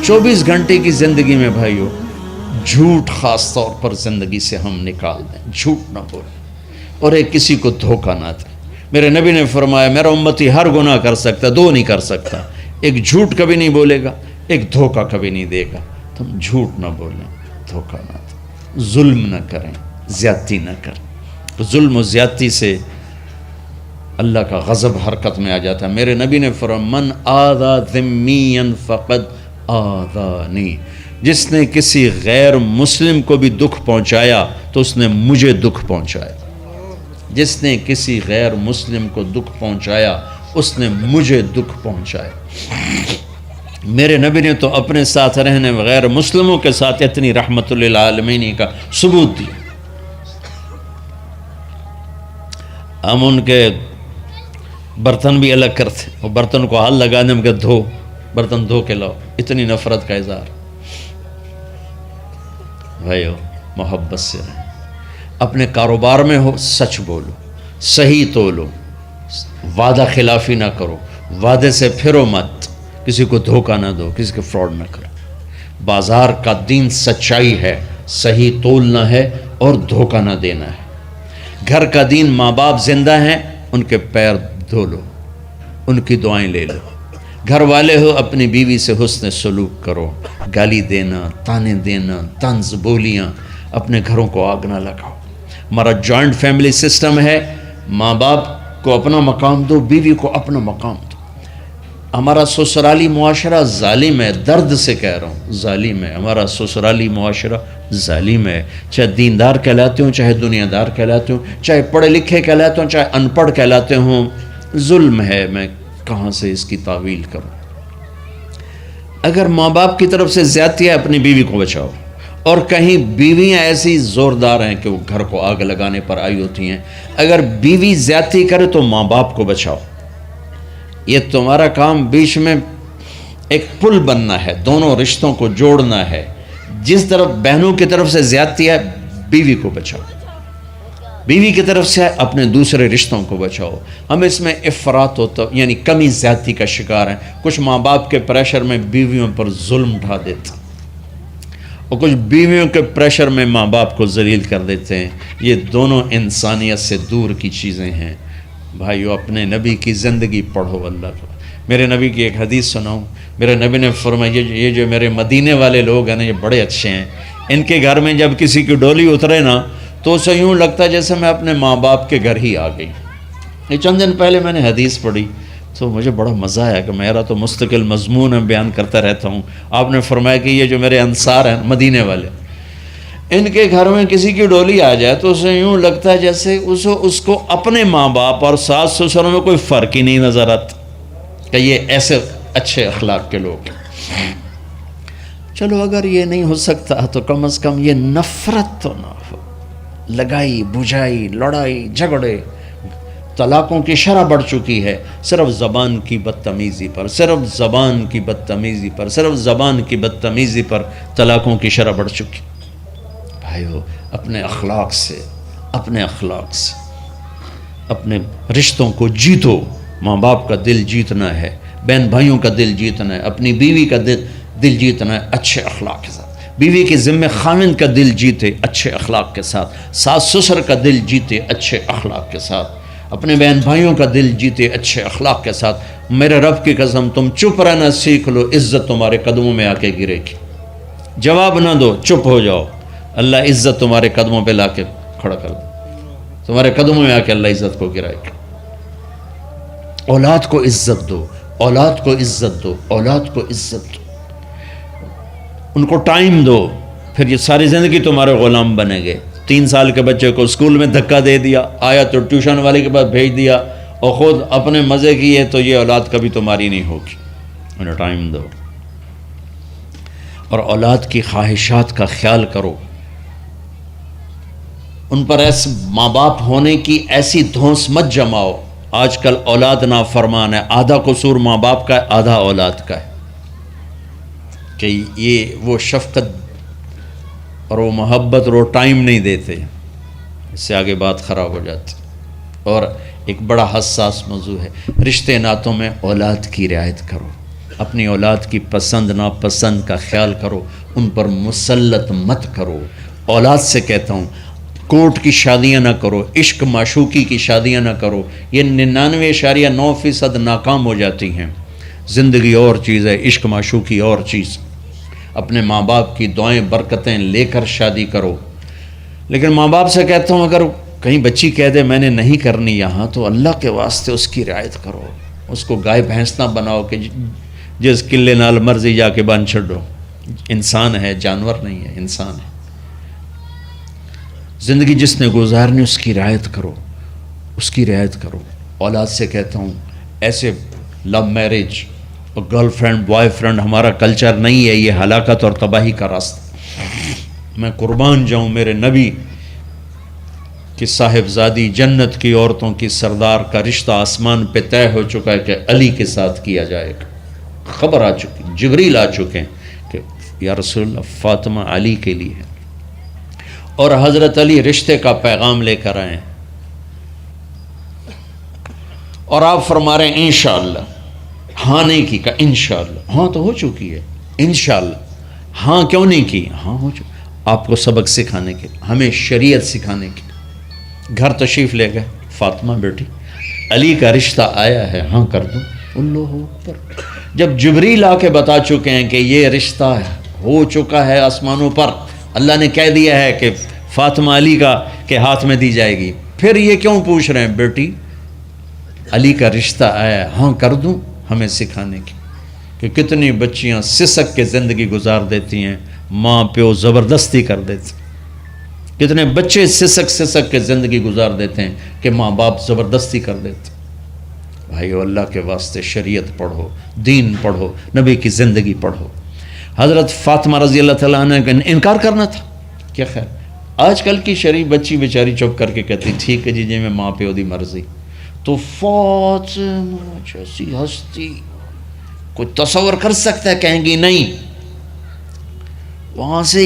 24 گھنٹے کی زندگی میں بھائیو جھوٹ خاص طور پر زندگی سے ہم نکال دیں، جھوٹ نہ بولیں اور ایک کسی کو دھوکہ نہ دیں۔ میرے نبی نے فرمایا میرا امتی ہر گناہ کر سکتا، دو نہیں کر سکتا، ایک جھوٹ کبھی نہیں بولے گا، ایک دھوکہ کبھی نہیں دے گا۔ تم جھوٹ نہ بولیں، دھوکہ نہ دیں، ظلم نہ کریں، زیادتی نہ کریں۔ ظلم و زیادتی سے اللہ کا غضب حرکت میں آ جاتا ہے۔ میرے نبی نے فرمایا من آذا ذمیا فقد آذانی، جس نے کسی غیر مسلم کو بھی دکھ پہنچایا تو اس نے مجھے دکھ پہنچایا، جس نے کسی غیر مسلم کو دکھ پہنچایا اس نے مجھے دکھ پہنچایا۔ میرے نبی نے تو اپنے ساتھ رہنے غیر مسلموں کے ساتھ اتنی رحمت للعالمین کا ثبوت دیا۔ ہم ان کے برتن بھی الگ کرتے، وہ برتن کو ہاتھ لگانے میں کہ دھو، برتن دھو کے لاؤ، اتنی نفرت کا اظہار۔ بھائیو محبت سے رہیں، اپنے کاروبار میں ہو سچ بولو، صحیح تولو، وعدہ خلافی نہ کرو، وعدے سے پھرو مت، کسی کو دھوکہ نہ دو، کسی کو فراڈ نہ کرو۔ بازار کا دین سچائی ہے، صحیح تولنا ہے اور دھوکہ نہ دینا ہے۔ گھر کا دین ماں باپ زندہ ہیں، ان کے پیر دھو لو، ان کی دعائیں لے لو۔ گھر والے ہو اپنی بیوی سے حسن سلوک کرو، گالی دینا، تانے دینا، طنز بولیاں، اپنے گھروں کو آگ نہ لگاؤ۔ ہمارا جوائنٹ فیملی سسٹم ہے، ماں باپ کو اپنا مقام دو، بیوی کو اپنا مقام دو۔ ہمارا سسرالی معاشرہ ظالم ہے، درد سے کہہ رہا ہوں ظالم ہے، ہمارا سسرالی معاشرہ ظالم ہے، چاہے دیندار کہلاتے ہوں، چاہے دنیا دار کہلاتے ہوں، چاہے پڑھے لکھے کہلاتے ہوں، چاہے ان پڑھ کہلاتے ہوں، ظلم ہے۔ میں کہاں سے اس کی تعویل کروں؟ اگر ماں باپ کی طرف سے زیادتی ہے اپنی بیوی کو بچاؤ، اور کہیں بیویاں ایسی زوردار ہیں کہ وہ گھر کو آگ لگانے پر آئی ہوتی ہیں، اگر بیوی زیادتی کرے تو ماں باپ کو بچاؤ۔ یہ تمہارا کام بیچ میں ایک پل بننا ہے، دونوں رشتوں کو جوڑنا ہے۔ جس طرف بہنوں کی طرف سے زیادتی ہے بیوی کو بچاؤ، بیوی کی طرف سے اپنے دوسرے رشتوں کو بچاؤ۔ ہم اس میں افراط ہوتا یعنی کمی زیادتی کا شکار ہیں۔ کچھ ماں باپ کے پریشر میں بیویوں پر ظلم ڈھا دیتے ہیں، اور کچھ بیویوں کے پریشر میں ماں باپ کو ذلیل کر دیتے ہیں۔ یہ دونوں انسانیت سے دور کی چیزیں ہیں۔ بھائیو اپنے نبی کی زندگی پڑھو اللہ کو۔ میرے نبی کی ایک حدیث سناؤں، میرے نبی نے فرمایا یہ جو میرے مدینے والے لوگ ہیں نا یہ بڑے اچھے ہیں، ان کے گھر میں جب کسی کی ڈولی اترے نا تو اسے یوں لگتا ہے جیسے میں اپنے ماں باپ کے گھر ہی آ گئی۔ یہ چند دن پہلے میں نے حدیث پڑھی تو مجھے بڑا مزہ آیا کہ میرا تو مستقل مضمون بیان کرتا رہتا ہوں۔ آپ نے فرمایا کہ یہ جو میرے انصار ہیں مدینے والے، ان کے گھر میں کسی کی ڈولی آ جائے تو اسے یوں لگتا ہے جیسے اس کو اپنے ماں باپ اور ساس سسروں میں کوئی فرق ہی نہیں نظر آتا کہ یہ ایسے اچھے اخلاق کے لوگ ہیں۔ چلو اگر یہ نہیں ہو سکتا تو کم از کم یہ نفرت تو نہ ہو، لگائی بجھائی، لڑائی جھگڑے، طلاقوں کی شرح بڑھ چکی ہے صرف زبان کی بدتمیزی پر، صرف زبان کی بدتمیزی پر، صرف زبان کی بدتمیزی پر طلاقوں کی شرح بڑھ چکی۔ بھائیو اپنے اخلاق سے اپنے رشتوں کو جیتو۔ ماں باپ کا دل جیتنا ہے، بہن بھائیوں کا دل جیتنا ہے، اپنی بیوی کا دل جیتنا ہے اچھے اخلاق کے ساتھ۔ بیوی کے ذمہ خاوند کا دل جیتے اچھے اخلاق کے ساتھ، ساس سسر کا دل جیتے اچھے اخلاق کے ساتھ، اپنے بہن بھائیوں کا دل جیتے اچھے اخلاق کے ساتھ۔ میرے رب کی قسم تم چپ رہنا سیکھ لو، عزت تمہارے قدموں میں آ کے گرے گی۔ جواب نہ دو، چپ ہو جاؤ، اللہ عزت تمہارے قدموں پہ لا کے کھڑا کر دے، تمہارے قدموں میں آ کے اللہ عزت کو گرائے گا۔ اولاد کو عزت دو، اولاد کو عزت دو، اولاد کو عزت دو، ان کو ٹائم دو، پھر یہ ساری زندگی تمہارے غلام بنیں گے۔ 3 سال کے بچے کو اسکول میں دھکا دے دیا، آیا تو ٹیوشن والے کے پاس بھیج دیا اور خود اپنے مزے کیے، تو یہ اولاد کبھی تمہاری نہیں ہوگی۔ انہیں ٹائم دو اور اولاد کی خواہشات کا خیال کرو، ان پر ایسے ماں باپ ہونے کی ایسی دھونس مت جماؤ۔ آج کل اولاد نافرمان ہے، آدھا قصور ماں باپ کا ہے، آدھا اولاد کا ہے، کہ یہ وہ شفقت اور وہ محبت اور وہ ٹائم نہیں دیتے، اس سے آگے بات خراب ہو جاتی۔ اور ایک بڑا حساس موضوع ہے، رشتے ناتوں میں اولاد کی رعایت کرو، اپنی اولاد کی پسند ناپسند کا خیال کرو، ان پر مسلط مت کرو۔ اولاد سے کہتا ہوں کورٹ کی شادیاں نہ کرو، عشق معشوقی کی شادیاں نہ کرو، یہ 99.9% ناکام ہو جاتی ہیں۔ زندگی اور چیز ہے، عشق معشوقی اور چیز۔ اپنے ماں باپ کی دعائیں برکتیں لے کر شادی کرو۔ لیکن ماں باپ سے کہتا ہوں اگر کہیں بچی کہہ دے میں نے نہیں کرنی یہاں، تو اللہ کے واسطے اس کی رعایت کرو، اس کو گائے بھینس نہ بناؤ کہ جس قلے نال مرضی جا کے بن چھڈو۔ انسان ہے، جانور نہیں ہے، انسان ہے۔ زندگی جس نے گزارنی اس کی رعایت کرو، اس کی رعایت کرو۔ اولاد سے کہتا ہوں ایسے لو میرج اور گرل فرینڈ بوائے فرینڈ ہمارا کلچر نہیں ہے، یہ ہلاکت اور تباہی کا راستہ۔ میں قربان جاؤں میرے نبی کہ صاحبزادی جنت کی عورتوں کی سردار کا رشتہ آسمان پہ طے ہو چکا ہے کہ علی کے ساتھ کیا جائے گا۔ خبر آ چکی، جبریل آ چکے ہیں کہ یا رسول اللہ فاطمہ علی کے لیے ہے، اور حضرت علی رشتے کا پیغام لے کر آئے ہیں، اور آپ فرما رہے ہیں انشاءاللہ۔ ہاں نہیں کی، کہا انشاءاللہ۔ ہاں تو ہو چکی ہے، انشاءاللہ۔ ہاں کیوں نہیں کی؟ ہاں ہو چکی۔ آپ کو سبق سکھانے کے، ہمیں شریعت سکھانے کے۔ گھر تشریف لے گئے، فاطمہ بیٹی علی کا رشتہ آیا ہے، ہاں کر دوں۔ اللہ اکبر۔ جب جبریل آ کے بتا چکے ہیں کہ یہ رشتہ ہو چکا ہے آسمانوں پر، اللہ نے کہہ دیا ہے کہ فاطمہ علی کا کے ہاتھ میں دی جائے گی، پھر یہ کیوں پوچھ رہے ہیں بیٹی علی کا رشتہ آیا ہے، ہاں کر دوں؟ ہمیں سکھانے کی کہ کتنی بچیاں سسک کے زندگی گزار دیتی ہیں، ماں پیو زبردستی کر دیتے، کتنے بچے سسک کے زندگی گزار دیتے ہیں کہ ماں باپ زبردستی کر دیتے۔ بھائیو اللہ کے واسطے شریعت پڑھو، دین پڑھو، نبی کی زندگی پڑھو۔ حضرت فاطمہ رضی اللہ تعالیٰ عنہ کا انکار کرنا تھا، کیا خیر آج کل کی شریف بچی بیچاری چپ کر کے کہتی ٹھیک ہے جی میں ماں پیو دی مرضی۔ تو فاطمہ جیسی ہستی کوئی تصور کر سکتا ہے؟ کہیں گی نہیں، وہاں سے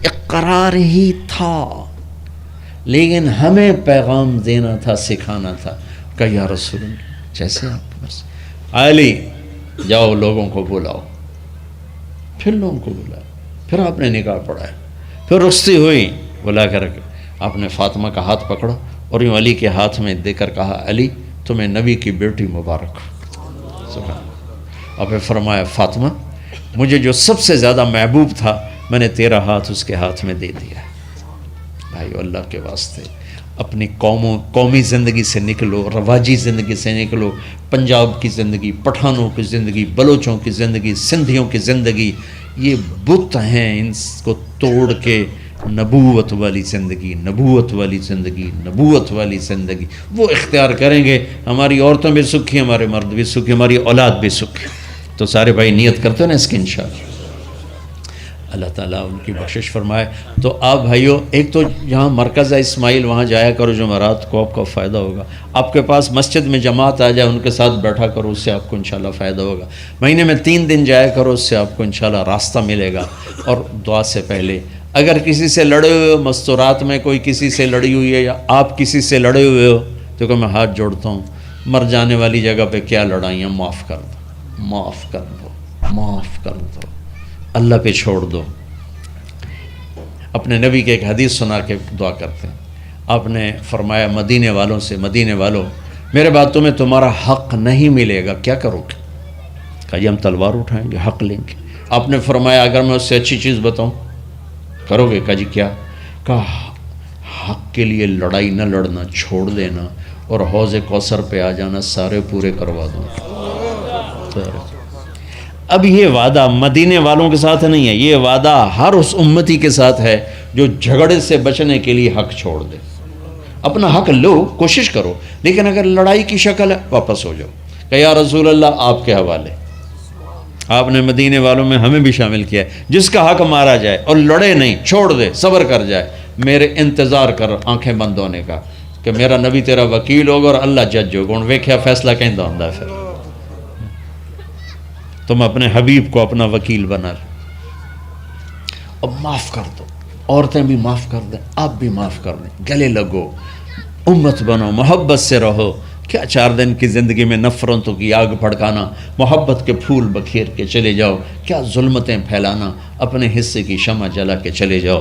اقرار ہی تھا، لیکن ہمیں پیغام دینا تھا، سکھانا تھا کہ یا رسول اللہ جیسے آپ بس علی جاؤ لوگوں کو بلاؤ۔ پھر لوگوں کو بلایا، پھر آپ نے نکاح پڑھایا، پھر رخصتی ہوئی، بلا کر آپ نے فاطمہ کا ہاتھ پکڑا اور یوں علی کے ہاتھ میں دے کر کہا علی تمہیں نبی کی بیٹی مبارک۔ سبحان اللہ۔ اور پھر فرمایا فاطمہ مجھے جو سب سے زیادہ محبوب تھا میں نے تیرا ہاتھ اس کے ہاتھ میں دے دیا۔ بھائی اللہ کے واسطے اپنی قومی زندگی سے نکلو، رواجی زندگی سے نکلو، پنجاب کی زندگی، پٹھانوں کی زندگی، بلوچوں کی زندگی، سندھیوں کی زندگی، یہ بت ہیں، ان کو توڑ کے نبوت والی زندگی، نبوت والی زندگی، نبوت والی زندگی وہ اختیار کریں گے، ہماری عورتیں بھی سکھی، ہمارے مرد بھی سکھی، ہماری اولاد بھی سکھی۔ تو سارے بھائی نیت کرتے ہیں نا اس کی انشاءاللہ، اللہ تعالیٰ ان کی بخشش فرمائے۔ تو آپ بھائیوں ایک تو جہاں مرکز ہے اسماعیل وہاں جایا کرو، جمعرات کو آپ کا فائدہ ہوگا۔ آپ کے پاس مسجد میں جماعت آ جائے ان کے ساتھ بیٹھا کرو، اس سے آپ کو انشاءاللہ فائدہ ہوگا۔ مہینے میں 3 دن جایا کرو، اس سے آپ کو انشاءاللہ راستہ ملے گا۔ اور دعا سے پہلے اگر کسی سے لڑے ہوئے ہو، مستورات میں کوئی کسی سے لڑی ہوئی ہے یا آپ کسی سے لڑے ہوئے ہو، تو کہ میں ہاتھ جوڑتا ہوں، مر جانے والی جگہ پہ کیا لڑائیاں، معاف کر دو، معاف کر دو، معاف کر دو، اللہ پہ چھوڑ دو۔ اپنے نبی کے ایک حدیث سنا کے دعا کرتے ہیں، آپ نے فرمایا مدینے والوں سے، مدینے والوں میرے بعد تمہیں تمہارا حق نہیں ملے گا، کیا کرو گے؟ کہا جی ہم تلوار اٹھائیں گے، حق لیں گے۔ آپ نے فرمایا اگر میں اس سے اچھی چیز بتاؤں کرو گے؟ کہا جی کیا؟ کہا حق کے لیے لڑائی نہ لڑنا، چھوڑ دینا اور حوض کوثر پہ آ جانا، سارے پورے کروا دوں۔ اب یہ وعدہ مدینے والوں کے ساتھ نہیں ہے، یہ وعدہ ہر اس امتی کے ساتھ ہے جو جھگڑے سے بچنے کے لیے حق چھوڑ دے۔ اپنا حق لو، کوشش کرو، لیکن اگر لڑائی کی شکل ہے واپس ہو جاؤ کہ یا رسول اللہ آپ کے حوالے۔ آپ نے مدینے والوں میں ہمیں بھی شامل کیا ہے، جس کا حق مارا جائے اور لڑے نہیں، چھوڑ دے، صبر کر جائے، میرے انتظار کر آنکھیں بند ہونے کا کہ میرا نبی تیرا وکیل ہوگا اور اللہ جج ہوگا، ان ویکھیا فیصلہ کہیں دا ہوندا ہے۔ پھر تم اپنے حبیب کو اپنا وکیل بنا لو۔ اب معاف کر دو، عورتیں بھی معاف کر دیں، آپ بھی معاف کر دیں، گلے لگو، امت بنو، محبت سے رہو کیا 4 دن کی زندگی میں نفرتوں کی آگ بھڑکانا، محبت کے پھول بکھیر کے چلے جاؤ، کیا ظلمتیں پھیلانا، اپنے حصے کی شمع جلا کے چلے جاؤ۔